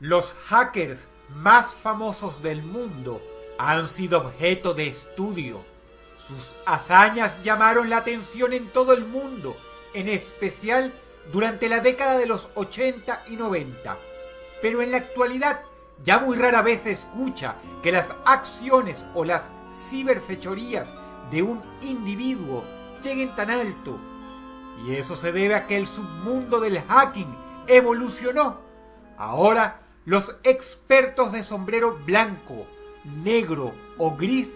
Los hackers más famosos del mundo han sido objeto de estudio. Sus hazañas llamaron la atención en todo el mundo, en especial durante la década de los 80 y 90. Pero en la actualidad ya muy rara vez se escucha que las acciones o las ciberfechorías de un individuo lleguen tan alto. Y eso se debe a que el submundo del hacking evolucionó. Ahora los expertos de sombrero blanco, negro o gris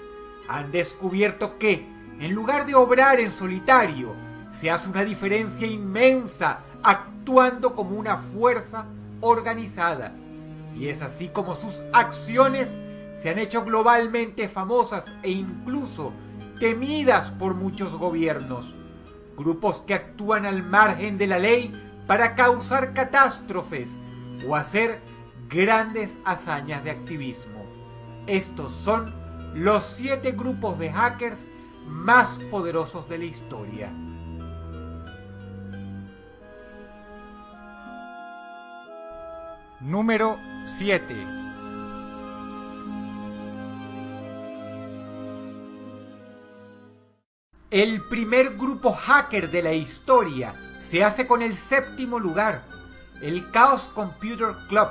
han descubierto que, en lugar de obrar en solitario, se hace una diferencia inmensa actuando como una fuerza organizada. Y es así como sus acciones se han hecho globalmente famosas e incluso temidas por muchos gobiernos. Grupos que actúan al margen de la ley para causar catástrofes o hacer grandes hazañas de activismo. Estos son los 7 grupos de hackers más poderosos de la historia. Número 7. El primer grupo hacker de la historia se hace con el 7º lugar, el Chaos Computer Club,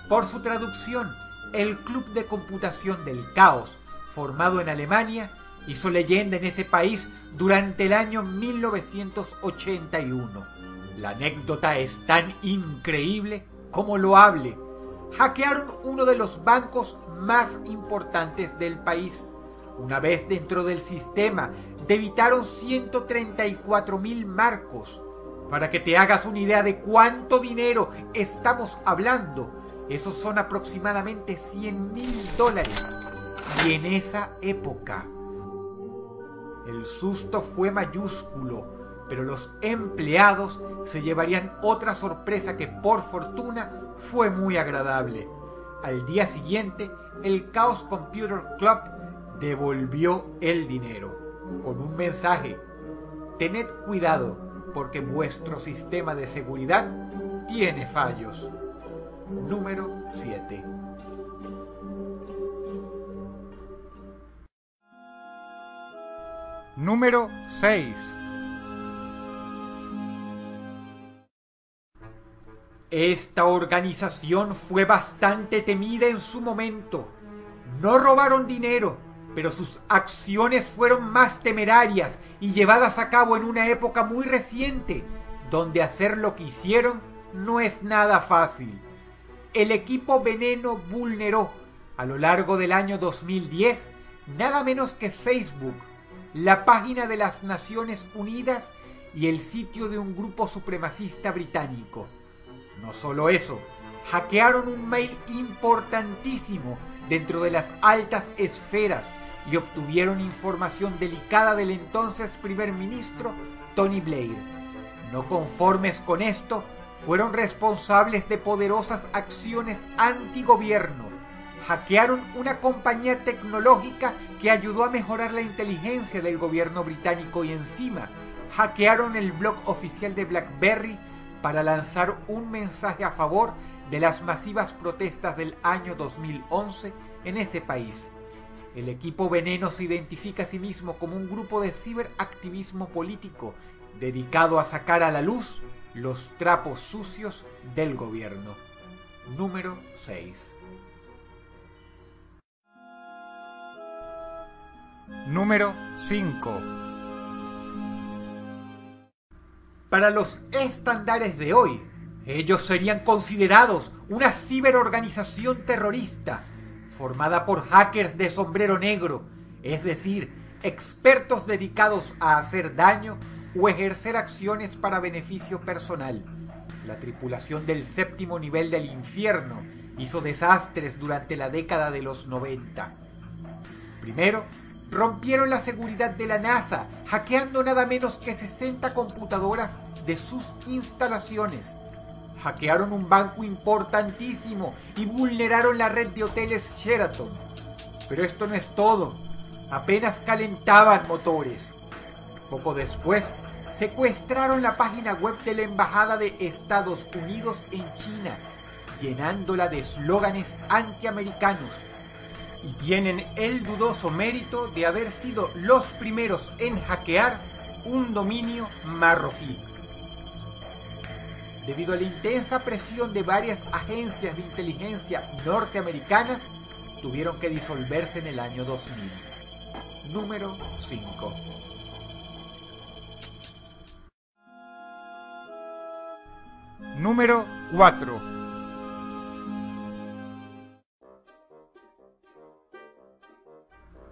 por su traducción, el Club de Computación del Caos, formado en Alemania, hizo leyenda en ese país durante el año 1981. La anécdota es tan increíble como loable. Hackearon uno de los bancos más importantes del país. Una vez dentro del sistema, debitaron 134.000 marcos. Para que te hagas una idea de cuánto dinero estamos hablando, esos son aproximadamente $100.000. Y en esa época, el susto fue mayúsculo, pero los empleados se llevarían otra sorpresa que por fortuna fue muy agradable. Al día siguiente, el Chaos Computer Club devolvió el dinero con un mensaje: tened cuidado porque vuestro sistema de seguridad tiene fallos. Número 7. Número 6. Esta organización fue bastante temida en su momento. No robaron dinero, pero sus acciones fueron más temerarias y llevadas a cabo en una época muy reciente, donde hacer lo que hicieron no es nada fácil. El equipo Veneno vulneró, a lo largo del año 2010, nada menos que Facebook, la página de las Naciones Unidas y el sitio de un grupo supremacista británico. No solo eso, hackearon un mail importantísimo dentro de las altas esferas y obtuvieron información delicada del entonces primer ministro Tony Blair. No conformes con esto, fueron responsables de poderosas acciones antigobierno. Hackearon una compañía tecnológica que ayudó a mejorar la inteligencia del gobierno británico y encima hackearon el blog oficial de BlackBerry para lanzar un mensaje a favor de las masivas protestas del año 2011 en ese país. El equipo Veneno se identifica a sí mismo como un grupo de ciberactivismo político dedicado a sacar a la luz los trapos sucios del gobierno. Número 6. Número 5. Para los estándares de hoy, ellos serían considerados una ciberorganización terrorista formada por hackers de sombrero negro, es decir, expertos dedicados a hacer daño o ejercer acciones para beneficio personal. La tripulación del 7º nivel del infierno hizo desastres durante la década de los 90. Primero, rompieron la seguridad de la NASA, hackeando nada menos que 60 computadoras de sus instalaciones. Hackearon un banco importantísimo y vulneraron la red de hoteles Sheraton. Pero esto no es todo. Apenas calentaban motores. Poco después, secuestraron la página web de la Embajada de Estados Unidos en China, llenándola de eslóganes antiamericanos, y tienen el dudoso mérito de haber sido los primeros en hackear un dominio marroquí. Debido a la intensa presión de varias agencias de inteligencia norteamericanas, tuvieron que disolverse en el año 2000. Número 5. Número 4.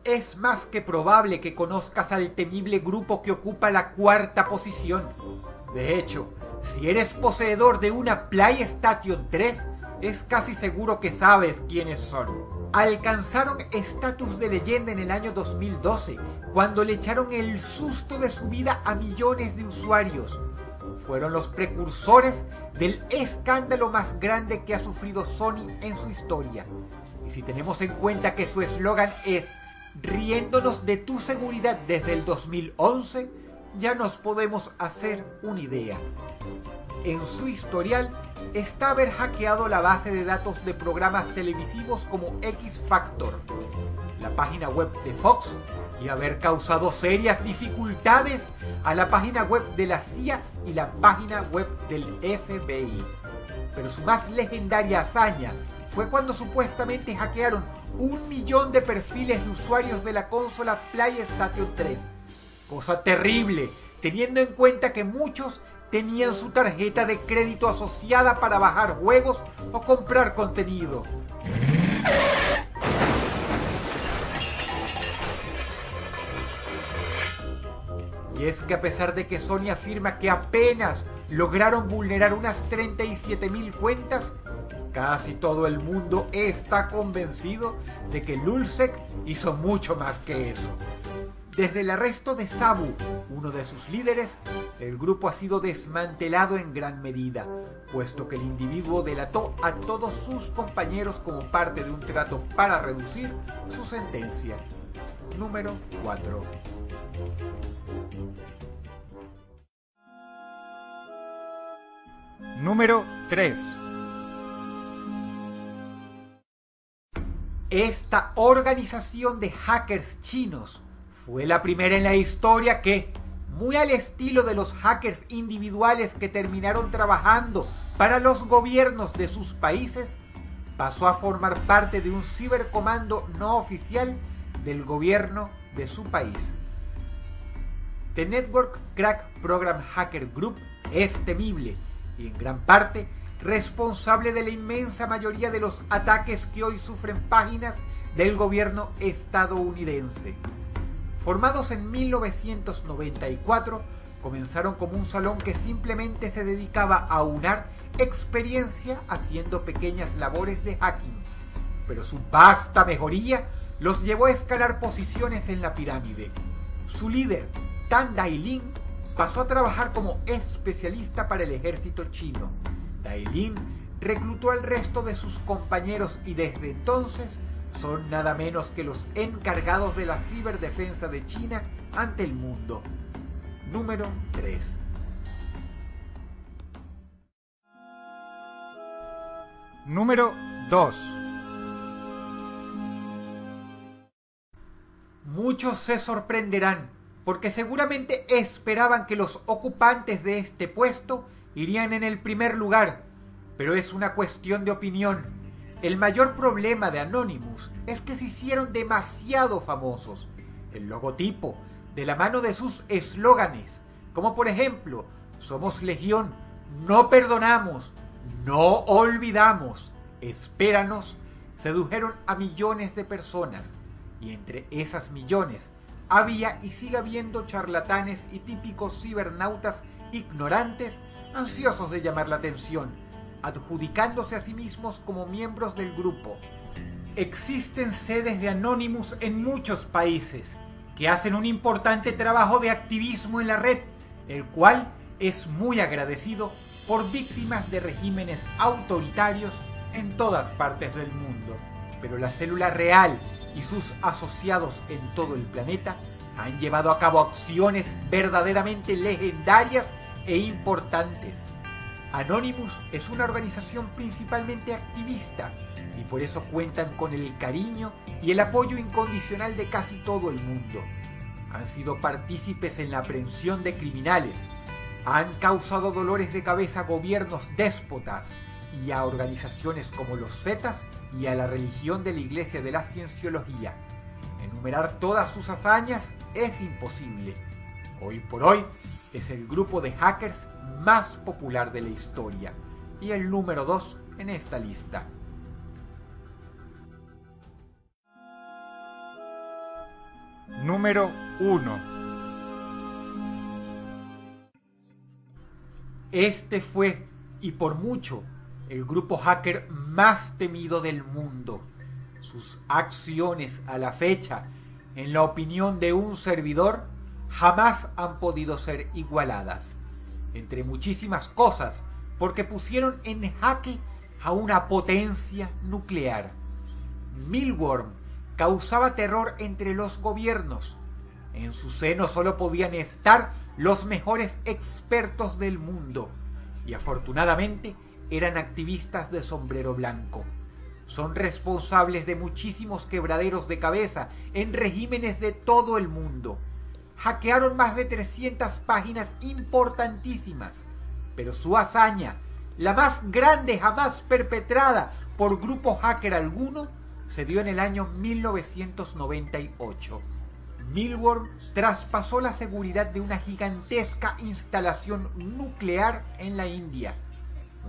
Es más que probable que conozcas al temible grupo que ocupa la cuarta posición. De hecho, si eres poseedor de una PlayStation 3, es casi seguro que sabes quiénes son. Alcanzaron estatus de leyenda en el año 2012, cuando le echaron el susto de su vida a millones de usuarios. Fueron los precursores del escándalo más grande que ha sufrido Sony en su historia. Y si tenemos en cuenta que su eslogan es "riéndonos de tu seguridad" desde el 2011, ya nos podemos hacer una idea. En su historial está haber hackeado la base de datos de programas televisivos como X Factor, la página web de Fox, y haber causado serias dificultades a la página web de la CIA y la página web del FBI. Pero su más legendaria hazaña fue cuando supuestamente hackearon 1 millón de perfiles de usuarios de la consola PlayStation 3. Cosa terrible, teniendo en cuenta que muchos tenían su tarjeta de crédito asociada para bajar juegos o comprar contenido. Y es que a pesar de que Sony afirma que apenas lograron vulnerar unas 37.000 cuentas, casi todo el mundo está convencido de que Lulzsec hizo mucho más que eso. Desde el arresto de Sabu, uno de sus líderes, el grupo ha sido desmantelado en gran medida, puesto que el individuo delató a todos sus compañeros como parte de un trato para reducir su sentencia. Número 4. Número 3. Esta organización de hackers chinos fue la primera en la historia que, muy al estilo de los hackers individuales que terminaron trabajando para los gobiernos de sus países, pasó a formar parte de un cibercomando no oficial del gobierno de su país. The Network Crack Program Hacker Group es temible y en gran parte responsable de la inmensa mayoría de los ataques que hoy sufren páginas del gobierno estadounidense. Formados en 1994, comenzaron como un salón que simplemente se dedicaba a aunar experiencia haciendo pequeñas labores de hacking, pero su vasta mejoría los llevó a escalar posiciones en la pirámide. Su líder, Tan Dailin, pasó a trabajar como especialista para el ejército chino. Dailin reclutó al resto de sus compañeros y desde entonces son nada menos que los encargados de la ciberdefensa de China ante el mundo. Número 3. Número 2. Muchos se sorprenderán porque seguramente esperaban que los ocupantes de este puesto irían en el primer lugar, pero es una cuestión de opinión. El mayor problema de Anonymous es que se hicieron demasiado famosos. El logotipo, de la mano de sus eslóganes, como por ejemplo, somos legión, no perdonamos, no olvidamos, espéranos, sedujeron a millones de personas. Y entre esas millones había y sigue habiendo charlatanes y típicos cibernautas ignorantes, ansiosos de llamar la atención, adjudicándose a sí mismos como miembros del grupo. Existen sedes de Anonymous en muchos países que hacen un importante trabajo de activismo en la red, el cual es muy agradecido por víctimas de regímenes autoritarios en todas partes del mundo. Pero la célula real y sus asociados en todo el planeta han llevado a cabo acciones verdaderamente legendarias e importantes. Anonymous es una organización principalmente activista y por eso cuentan con el cariño y el apoyo incondicional de casi todo el mundo. Han sido partícipes en la aprehensión de criminales, han causado dolores de cabeza a gobiernos déspotas y a organizaciones como los Zetas y a la religión de la Iglesia de la Cienciología. Enumerar todas sus hazañas es imposible. Hoy por hoy es el grupo de hackers más popular de la historia y el número 2 en esta lista. Número 1. Este fue, y por mucho, el grupo hacker más temido del mundo. Sus acciones a la fecha, en la opinión de un servidor, jamás han podido ser igualadas. Entre muchísimas cosas, porque pusieron en jaque a una potencia nuclear. Milworm causaba terror entre los gobiernos. En su seno solo podían estar los mejores expertos del mundo, y afortunadamente eran activistas de sombrero blanco. Son responsables de muchísimos quebraderos de cabeza en regímenes de todo el mundo. Hackearon más de 300 páginas importantísimas, pero su hazaña, la más grande jamás perpetrada por grupo hacker alguno, se dio en el año 1998. Milworm traspasó la seguridad de una gigantesca instalación nuclear en la India.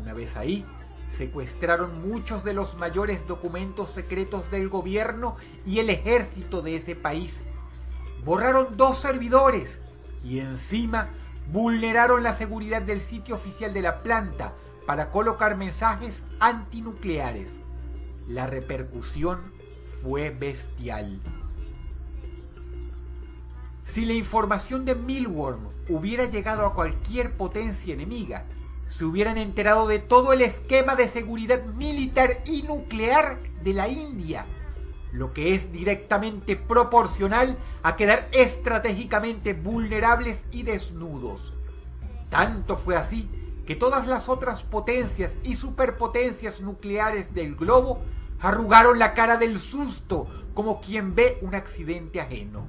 Una vez ahí, secuestraron muchos de los mayores documentos secretos del gobierno y el ejército de ese país. Borraron 2 servidores y encima vulneraron la seguridad del sitio oficial de la planta para colocar mensajes antinucleares. La repercusión fue bestial. Si la información de Milworm hubiera llegado a cualquier potencia enemiga, se hubieran enterado de todo el esquema de seguridad militar y nuclear de la India, lo que es directamente proporcional a quedar estratégicamente vulnerables y desnudos. Tanto fue así que todas las otras potencias y superpotencias nucleares del globo arrugaron la cara del susto como quien ve un accidente ajeno.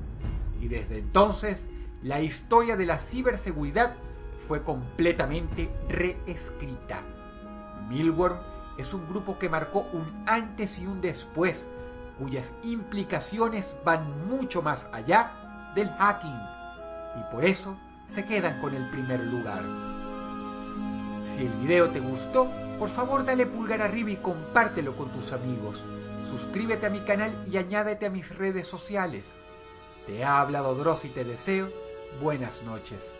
Y desde entonces, la historia de la ciberseguridad fue completamente reescrita. Milworm es un grupo que marcó un antes y un después, cuyas implicaciones van mucho más allá del hacking, y por eso se quedan con el primer lugar. Si el video te gustó, por favor dale pulgar arriba y compártelo con tus amigos. Suscríbete a mi canal y añádete a mis redes sociales. Te ha hablado Dross y te deseo buenas noches.